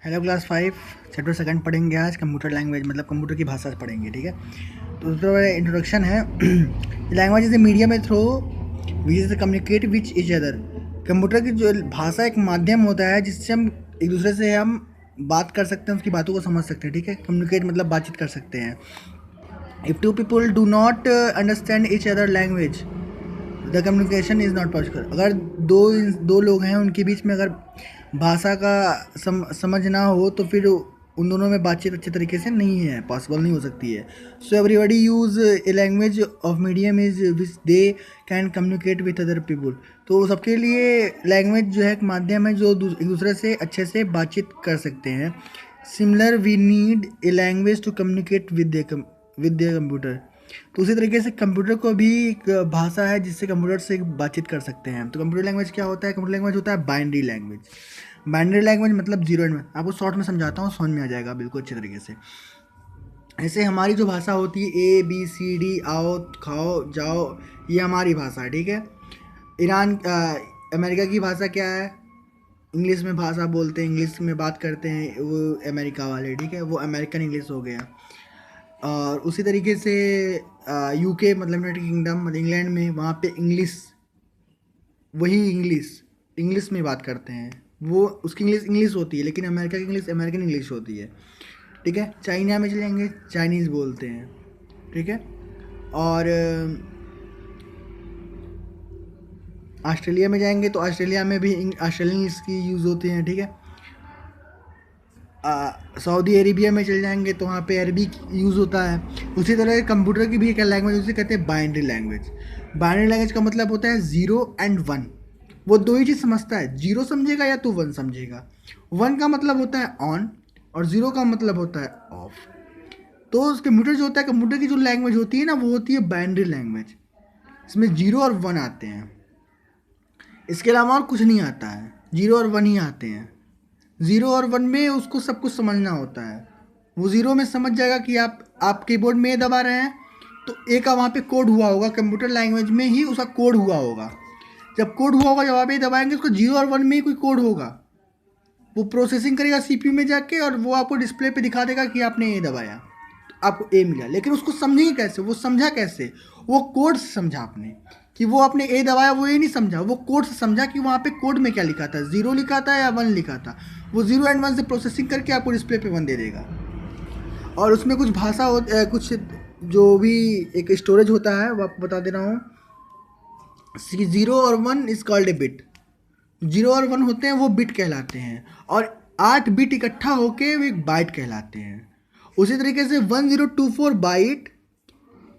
Hello class 5 chapter second पढ़ेंगे आज computer language मतलब कंप्यूटर की भाषा पढ़ेंगे। ठीक है, तो उसका इंट्रोडक्शन है। Language is a medium through which communicate which each other. Computer की जो भाषा एक माध्यम होता है जिससे हम एक दूसरे से हम बात कर सकते हैं, उसकी बातों को समझ सकते हैं। ठीक है, कम्युनिकेट मतलब बातचीत कर सकते हैं। If two people do not understand each other language the communication is not possible. अगर दो लोग हैं, उनके बीच में अगर भाषा का समझ ना हो तो फिर उन दोनों में बातचीत अच्छे तरीके से नहीं है, पॉसिबल नहीं हो सकती है। So everybody use a language of medium is which they can communicate with other people. तो सबके लिए लैंग्वेज जो है एक माध्यम है जो एक दूसरे से अच्छे से बातचीत कर सकते हैं। Similar we need a language to communicate with the computer. तो उसी तरीके से कंप्यूटर को भी एक भाषा है जिससे कंप्यूटर से बातचीत कर सकते हैं। तो कंप्यूटर लैंग्वेज क्या होता है? कंप्यूटर लैंग्वेज होता है बाइनरी लैंग्वेज। बाइनरी लैंग्वेज मतलब जीरो एंड वन। आपको शॉर्ट में समझाता हूँ, समझ में आ जाएगा बिल्कुल अच्छे तरीके से। ऐसे हमारी जो भाषा होती है ABCD, आओ खाओ जाओ, ये हमारी भाषा है। ठीक है, अमेरिका की भाषा क्या है? इंग्लिश में भाषा बोलते हैं, इंग्लिश में बात करते हैं वो अमेरिका वाले। ठीक है, वो अमेरिकन इंग्लिश हो गया। और उसी तरीके से UK मतलब यूनाइटेड किंगडम मतलब इंग्लैंड में, वहाँ पे इंग्लिश, वही इंग्लिश में बात करते हैं। वो उसकी इंग्लिश होती है, लेकिन अमेरिका की इंग्लिश अमेरिकन इंग्लिश होती है। ठीक है, चाइना में चलेंगे, चाइनीज़ बोलते हैं। ठीक है, और ऑस्ट्रेलिया में जाएंगे तो ऑस्ट्रेलिया में भी ऑस्ट्रेलियन इंग्लिश की यूज़ होती हैं। ठीक है, सऊदी अरेबिया में चल जाएंगे तो वहाँ पे अरबी यूज़ होता है। उसी तरह कंप्यूटर की भी एक लैंग्वेज, उसे कहते हैं बाइनरी लैंग्वेज। बाइनरी लैंग्वेज का मतलब होता है 0 और 1। वो दो ही चीज़ समझता है, 0 समझेगा या तो 1 समझेगा। 1 का मतलब होता है ऑन और 0 का मतलब होता है ऑफ। तो कंप्यूटर जो होता है, कंप्यूटर की जो लैंग्वेज होती है ना, वो होती है बाइनरी लैंग्वेज। इसमें 0 और 1 आते हैं, इसके अलावा और कुछ नहीं आता है, 0 और 1 ही आते हैं। 0 और 1 में उसको सब कुछ समझना होता है। वो 0 में समझ जाएगा कि आप कीबोर्ड में दबा रहे हैं तो ए का वहाँ पे कोड हुआ होगा, कंप्यूटर लैंग्वेज में ही उसका कोड हुआ होगा। जब कोड हुआ होगा, जब आप ए दबाएंगे, उसको 0 और 1 में ही कोई कोड होगा। वो प्रोसेसिंग करेगा CPU में जाके और वो आपको डिस्प्ले पे दिखा देगा कि आपने ए दबाया, तो आपको ए मिला। लेकिन उसको समझेंगे कैसे? वो समझा कैसे? वो कोड से समझा आपने कि वो आपने ए दबाया, वो ए नहीं समझा, वो कोड से समझा कि वहाँ पे कोड में क्या लिखा था, 0 लिखा था या 1 लिखा था। वो 0 एंड 1 से प्रोसेसिंग करके आपको डिस्प्ले पे 1 दे देगा। और उसमें कुछ भाषा कुछ जो भी एक स्टोरेज होता है वो आपको बता दे रहा हूँ। 0 और 1 इज कॉल्ड ए बिट। 0 और 1 होते हैं वो बिट कहलाते हैं, और 8 बिट इकट्ठा होके वो एक बाइट कहलाते हैं। उसी तरीके से 1024 बाइट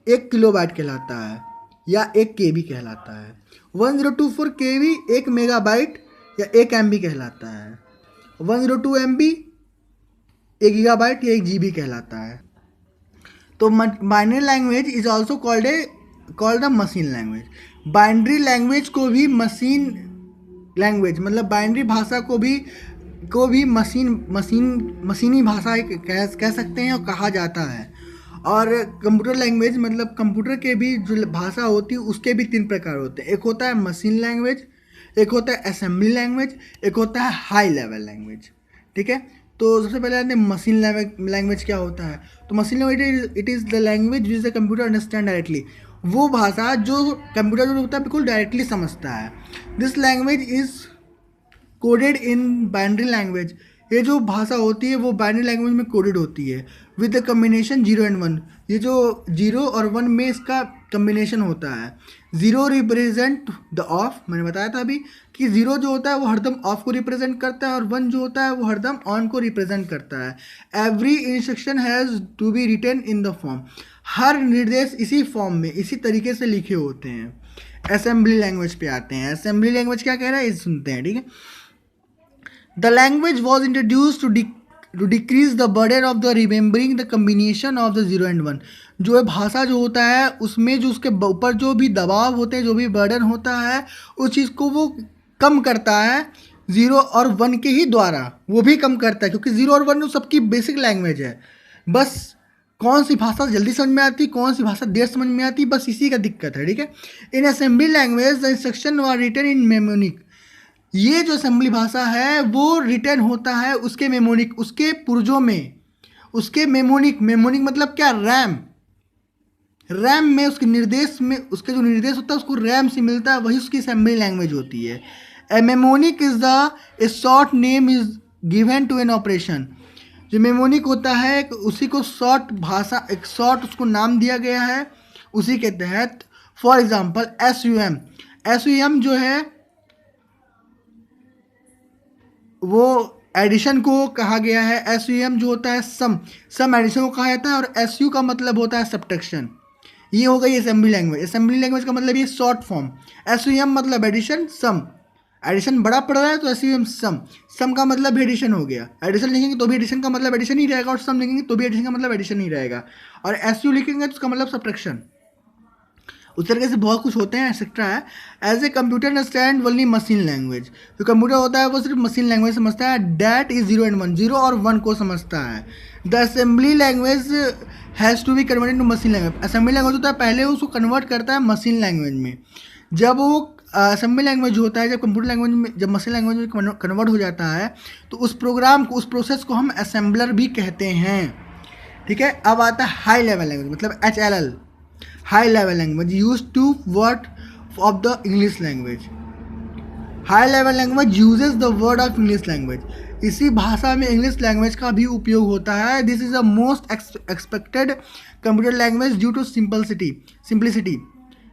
1 किलोबाइट कहलाता है या 1 KB कहलाता है। 1024 KB 1 मेगाबाइट या 1 MB कहलाता है। 102 MB 1 गीगाबाइट या 1 GB कहलाता है। तो binary language is also called the machine language. Binary language को भी मशीन लैंग्वेज मतलब बाइनरी भाषा को भी मशीनी भाषा कह सकते हैं और कहा जाता है। और कंप्यूटर लैंग्वेज मतलब कंप्यूटर के भी जो भाषा होती है उसके भी 3 प्रकार होते हैं। एक होता है मशीन लैंग्वेज, एक होता है असेंबली लैंग्वेज, एक होता है हाई लेवल लैंग्वेज। ठीक है, तो सबसे पहले आते हैं मशीन लैंग्वेज क्या होता है। तो machine language it is the language which the computer understand directly. वो भाषा जो कंप्यूटर जो होता है बिल्कुल डायरेक्टली समझता है। This language is coded in binary language. ये जो भाषा होती है वो बाइनरी लैंग्वेज में कोडेड होती है विद द कम्बिनेशन 0 एंड 1। ये जो 0 और 1 में इसका कम्बिनेशन होता है। 0 रिप्रेजेंट द ऑफ, मैंने बताया था अभी कि 0 जो होता है वो हरदम ऑफ को रिप्रेजेंट करता है और 1 जो होता है वो हरदम ऑन को रिप्रेजेंट करता है। Every instruction has to be written in the form. हर निर्देश इसी फॉर्म में इसी तरीके से लिखे होते हैं। असेंबली लैंग्वेज पे आते हैं। असेंबली लैंग्वेज क्या कह रहा है इस सुनते हैं। ठीक है, The language was introduced to decrease the burden of the remembering the combination of the 0 and 1। जो है भाषा जो होता है उसमें जो उसके ऊपर जो भी दबाव होते हैं, जो भी बर्डन होता है, उस चीज़ को वो कम करता है 0 और 1 के ही द्वारा। वो भी कम करता है क्योंकि 0 और 1 सबकी बेसिक लैंग्वेज है। बस कौन सी भाषा जल्दी समझ में आती, कौन सी भाषा देर समझ में आती, बस इसी का दिक्कत है। ठीक है, in assembly language the instruction were written in mnemonic. ये जो असेंबली भाषा है वो रिटर्न होता है उसके मेमोनिक, उसके पुर्जों में, उसके मेमोनिक, मेमोनिक मतलब क्या, रैम, रैम में उसके निर्देश में, उसके जो निर्देश होता है उसको रैम से मिलता है, वही उसकी असेंबली लैंग्वेज होती है। A mnemonic is the a short name is given to an operation. जो मेमोनिक होता है उसी को शॉर्ट भाषा, एक शॉर्ट उसको नाम दिया गया है, उसी के तहत for example S U M, S U M जो है वो एडिशन को कहा गया है। एस यू एम जो होता है सम एडिशन को कहा जाता है, और एस यू का मतलब होता है सब्ट्रैक्शन। ये हो गई असेंबली लैंग्वेज। असेंबली लैंग्वेज का मतलब ये short form. S U M मतलब एडिशन, सम, एडिशन बड़ा पड़ रहा है तो S U M sum, sum का मतलब एडिशन हो गया। एडिशन लिखेंगे तो भी एडिशन का मतलब एडिशन ही रहेगा, और सम लिखेंगे तो भी एडिशन का मतलब एडिशन ही रहेगा, और एस यू लिखेंगे तो उसका मतलब सब्ट्रैक्शन। उस तरीके से बहुत कुछ होते हैं, एक्सेट्रा है। As a computer understand only machine language, जो कंप्यूटर होता है वो सिर्फ मशीन लैंग्वेज समझता है। डैट इज 0 and 1, 0 और 1 को समझता है। The assembly language has to be converted to machine language, assembly language होता है पहले उसको कन्वर्ट करता है मशीन लैंग्वेज में। जब वो असेंबली लैंग्वेज होता है, जब कंप्यूटर लैंग्वेज में, जब मशीन लैंग्वेज में कन्वर्ट हो जाता है, तो उस प्रोग्राम को, उस प्रोसेस को हम असेंबलर भी कहते हैं। ठीक है, अब आता है हाई लेवल लैंग्वेज, मतलब HLL, high level language use to word of the English language. High level language uses the word of English language, इसी भाषा में इंग्लिश लैंग्वेज का भी उपयोग होता है। This is the most expected computer language due to simplicity.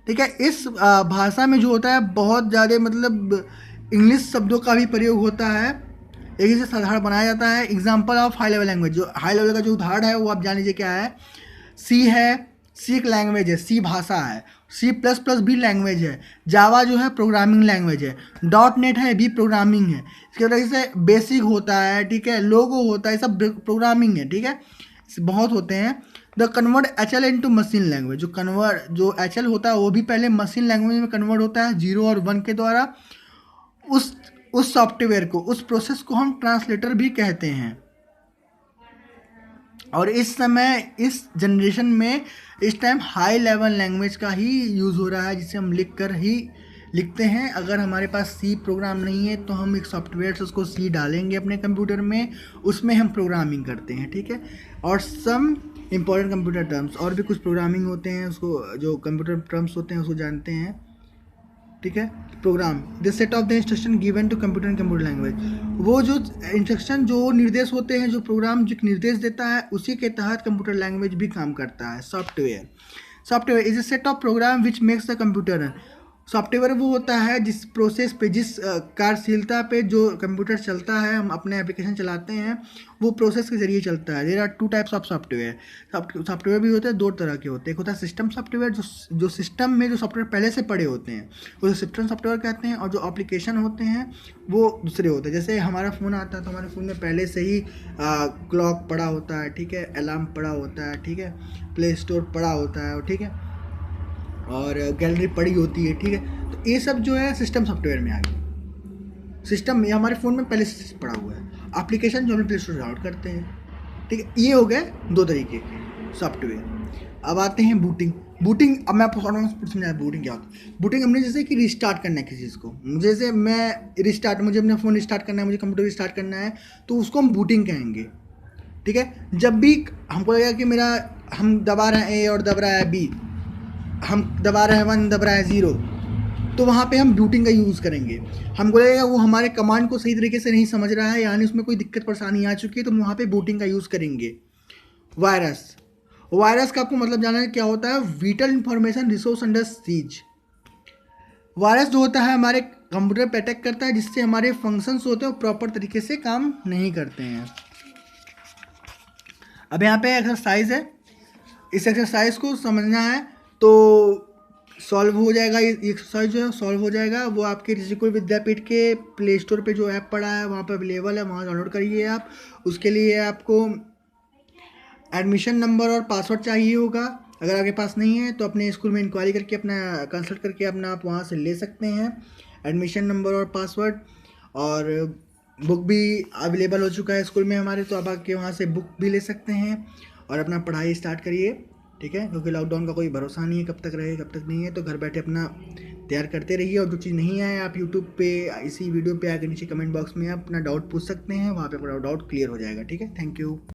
ठीक है, इस भाषा में जो होता है बहुत ज़्यादा मतलब इंग्लिश शब्दों का भी प्रयोग होता है, एक से साधारण बनाया जाता है। Example of high level language, जो हाई लेवल का जो उदाहरण है वो आप जान लीजिए क्या है। सी है, सी एक लैंग्वेज है, सी भाषा है। C++ भी लैंग्वेज है। जावा जो है प्रोग्रामिंग लैंग्वेज है। .NET है, भी प्रोग्रामिंग है। इसके वजह से बेसिक होता है, ठीक है, लोगो होता है, सब प्रोग्रामिंग है। ठीक है, बहुत होते हैं। The convert HL into machine language, जो HL होता है वो भी पहले मशीन लैंग्वेज में कन्वर्ट होता है 0 और 1 के द्वारा। उस सॉफ्टवेयर को, उस प्रोसेस को हम ट्रांसलेटर भी कहते हैं। और इस समय, इस जनरेशन में, इस टाइम हाई लेवल लैंग्वेज का ही यूज़ हो रहा है, जिसे हम लिखते हैं। अगर हमारे पास सी प्रोग्राम नहीं है तो हम एक सॉफ्टवेयर से उसको सी डालेंगे अपने कंप्यूटर में, उसमें हम प्रोग्रामिंग करते हैं। ठीक है, और सम इंपॉर्टेंट कंप्यूटर टर्म्स, और भी कुछ प्रोग्रामिंग होते हैं, उसको जो कंप्यूटर टर्म्स होते हैं उसको जानते हैं। ठीक है, program the set of the instruction given to computer in computer language, वो जो इंस्ट्रक्शन, जो निर्देश होते हैं, जो प्रोग्राम जो निर्देश देता है, उसी के तहत कंप्यूटर लैंग्वेज भी काम करता है। Software is a set of program which makes the computer, software वो होता है जिस प्रोसेस पे, जिस कार्यशीलता पे जो कंप्यूटर चलता है, हम अपने एप्लीकेशन चलाते हैं, वो प्रोसेस के जरिए चलता है। There are 2 types of software. Software भी होते हैं 2 तरह के होते हैं। एक होता है सिस्टम सॉफ्टवेयर, जो सिस्टम में जो सॉफ्टवेयर पहले से पड़े होते हैं, उसे सिस्टम सॉफ्टवेयर कहते हैं। और जो एप्लीकेशन होते हैं वो दूसरे होते हैं। जैसे हमारा फ़ोन आता है तो हमारे फ़ोन में पहले से ही क्लॉक पड़ा होता है, ठीक है, अलार्म पड़ा होता है, ठीक है, प्ले स्टोर पड़ा होता है, ठीक है, और गैलरी पड़ी होती है। ठीक है, तो ये सब जो है सिस्टम सॉफ्टवेयर में आ गया। सिस्टम ये हमारे फ़ोन में पहले से पड़ा हुआ है। एप्लीकेशन जो हम प्ले स्टोर डाउनलोड करते हैं। ठीक है, ये हो गए 2 तरीके के सॉफ्टवेयर। अब आते हैं बूटिंग। अब मैं आपको समझाया बूटिंग क्या होता है। बूटिंग हमने जैसे कि रिस्टार्ट करना है किसी चीज़ को, जैसे मुझे अपना फ़ोन रिस्टार्ट करना है, मुझे कंप्यूटर रिस्टार्ट करना है, तो उसको हम बूटिंग कहेंगे। ठीक है, जब भी हमको लगेगा कि हम दबा रहे हैं A और दब रहा है B, हम दबा रहे हैं 1, दब रहा है 0, तो वहाँ पे हम बूटिंग का यूज़ करेंगे। हमको लगेगा वो हमारे कमांड को सही तरीके से नहीं समझ रहा है, यानी उसमें कोई दिक्कत परेशानी आ चुकी है, तो वहाँ पे बूटिंग का यूज़ करेंगे। वायरस का आपको मतलब जानना है क्या होता है। Whittle information resource under seize. Virus जो होता है हमारे कंप्यूटर पे अटैक करता है, जिससे हमारे फंक्शंस होते हैं वो प्रॉपर तरीके से काम नहीं करते हैं। अब यहाँ पे एक्सरसाइज है, इस एक्सरसाइज को समझना है तो सॉल्व हो जाएगा। ये एक्सरसाइज जो है सॉल्व हो जाएगा। वो आपके ऋषिकुल विद्यापीठ के प्ले स्टोर पे जो ऐप पड़ा है वहाँ पर अवेलेबल है, वहाँ डाउनलोड करिए आप। उसके लिए आपको एडमिशन नंबर और पासवर्ड चाहिए होगा। अगर आपके पास नहीं है तो अपने स्कूल में इंक्वायरी करके, अपना कंसल्ट करके अपना आप वहाँ से ले सकते हैं एडमिशन नंबर और पासवर्ड। और बुक भी अवेलेबल हो चुका है स्कूल में हमारे, तो आप आके वहाँ से बुक भी ले सकते हैं और अपना पढ़ाई स्टार्ट करिए। ठीक है, क्योंकि लॉकडाउन का कोई भरोसा नहीं है कब तक रहे कब तक नहीं है, तो घर बैठे अपना तैयार करते रहिए। और जो चीज़ नहीं आए आप यूट्यूब पे इसी वीडियो पे आके नीचे कमेंट बॉक्स में आप अपना डाउट पूछ सकते हैं, वहाँ पे अपना डाउट क्लियर हो जाएगा। ठीक है, थैंक यू।